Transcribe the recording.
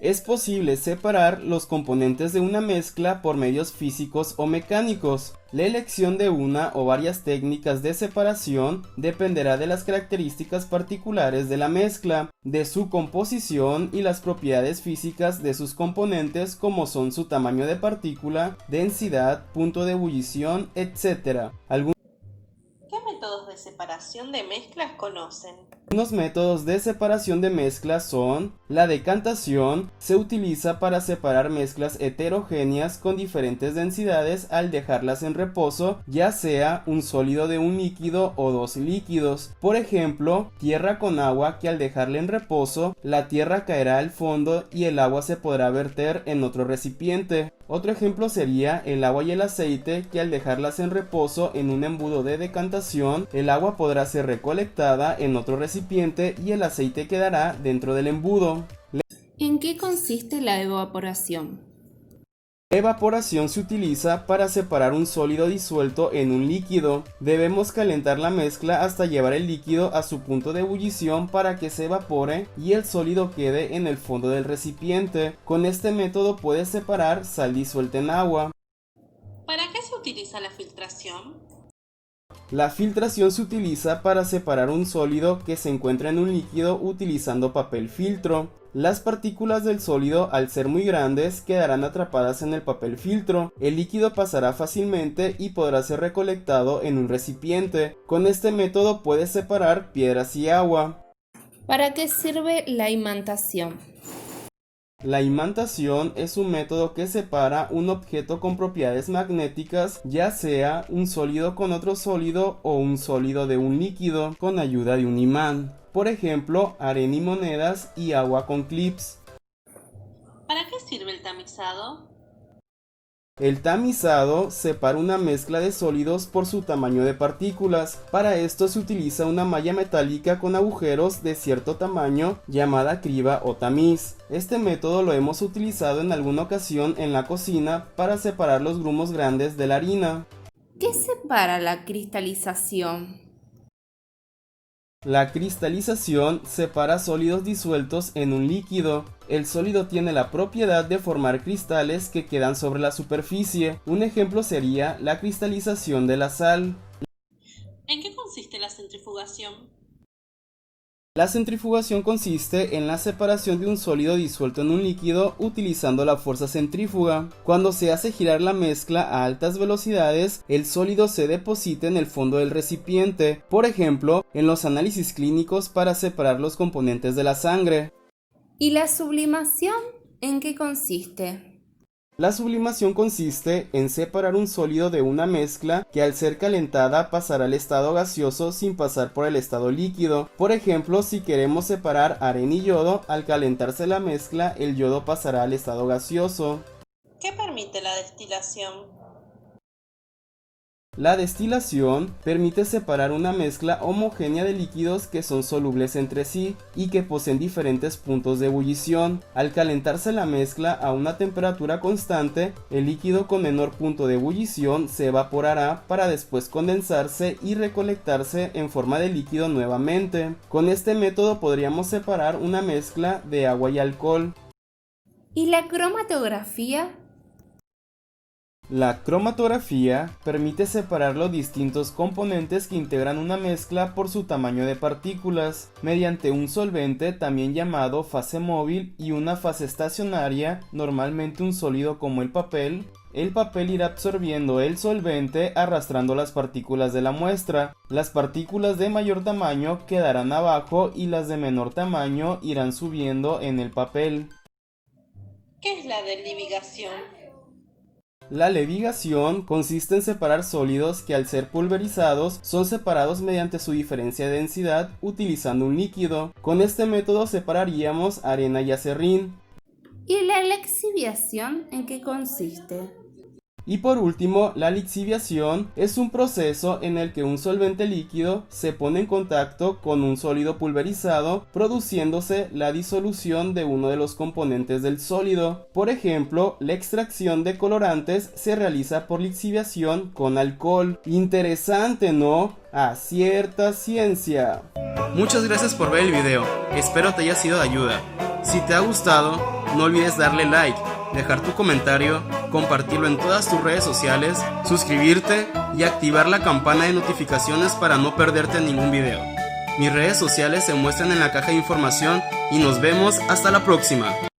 Es posible separar los componentes de una mezcla por medios físicos o mecánicos. La elección de una o varias técnicas de separación dependerá de las características particulares de la mezcla, de su composición y las propiedades físicas de sus componentes como son su tamaño de partícula, densidad, punto de ebullición, etc. ¿Qué métodos de separación de mezclas conocen? Algunos métodos de separación de mezclas son: la decantación se utiliza para separar mezclas heterogéneas con diferentes densidades al dejarlas en reposo, ya sea un sólido de un líquido o dos líquidos. Por ejemplo, tierra con agua, que al dejarla en reposo, la tierra caerá al fondo y el agua se podrá verter en otro recipiente. Otro ejemplo sería el agua y el aceite, que al dejarlas en reposo en un embudo de decantación, el agua podrá ser recolectada en otro recipiente y el aceite quedará dentro del embudo. ¿En qué consiste la evaporación? La evaporación se utiliza para separar un sólido disuelto en un líquido. Debemos calentar la mezcla hasta llevar el líquido a su punto de ebullición para que se evapore y el sólido quede en el fondo del recipiente. Con este método puedes separar sal disuelta en agua. ¿Para qué se utiliza la filtración? La filtración se utiliza para separar un sólido que se encuentra en un líquido utilizando papel filtro. Las partículas del sólido, al ser muy grandes, quedarán atrapadas en el papel filtro. El líquido pasará fácilmente y podrá ser recolectado en un recipiente. Con este método puedes separar piedras y agua. ¿Para qué sirve la imantación? La imantación es un método que separa un objeto con propiedades magnéticas, ya sea un sólido con otro sólido o un sólido de un líquido, con ayuda de un imán. Por ejemplo, arena y monedas y agua con clips. ¿Para qué sirve el tamizado? El tamizado separa una mezcla de sólidos por su tamaño de partículas. Para esto se utiliza una malla metálica con agujeros de cierto tamaño llamada criba o tamiz. Este método lo hemos utilizado en alguna ocasión en la cocina para separar los grumos grandes de la harina. ¿Qué separa la cristalización? La cristalización separa sólidos disueltos en un líquido. El sólido tiene la propiedad de formar cristales que quedan sobre la superficie. Un ejemplo sería la cristalización de la sal. ¿En qué consiste la centrifugación? La centrifugación consiste en la separación de un sólido disuelto en un líquido utilizando la fuerza centrífuga. Cuando se hace girar la mezcla a altas velocidades, el sólido se deposita en el fondo del recipiente, por ejemplo, en los análisis clínicos para separar los componentes de la sangre. ¿Y la sublimación en qué consiste? La sublimación consiste en separar un sólido de una mezcla que al ser calentada pasará al estado gaseoso sin pasar por el estado líquido. Por ejemplo, si queremos separar arena y yodo, al calentarse la mezcla, el yodo pasará al estado gaseoso. ¿Qué permite la destilación? La destilación permite separar una mezcla homogénea de líquidos que son solubles entre sí y que poseen diferentes puntos de ebullición. Al calentarse la mezcla a una temperatura constante, el líquido con menor punto de ebullición se evaporará para después condensarse y recolectarse en forma de líquido nuevamente. Con este método podríamos separar una mezcla de agua y alcohol. ¿Y la cromatografía? La cromatografía permite separar los distintos componentes que integran una mezcla por su tamaño de partículas, mediante un solvente también llamado fase móvil y una fase estacionaria, normalmente un sólido como el papel. El papel irá absorbiendo el solvente arrastrando las partículas de la muestra. Las partículas de mayor tamaño quedarán abajo y las de menor tamaño irán subiendo en el papel. ¿Qué es la delivigación? La levigación consiste en separar sólidos que al ser pulverizados son separados mediante su diferencia de densidad utilizando un líquido. Con este método separaríamos arena y acerrín. ¿Y la lixiviación en qué consiste? Y por último, la lixiviación es un proceso en el que un solvente líquido se pone en contacto con un sólido pulverizado, produciéndose la disolución de uno de los componentes del sólido. Por ejemplo, la extracción de colorantes se realiza por lixiviación con alcohol. Interesante, ¿no? A cierta ciencia. Muchas gracias por ver el video, espero te haya sido de ayuda. Si te ha gustado, no olvides darle like, dejar tu comentario, compartirlo en todas tus redes sociales, suscribirte y activar la campana de notificaciones para no perderte ningún video. Mis redes sociales se muestran en la caja de información y nos vemos hasta la próxima.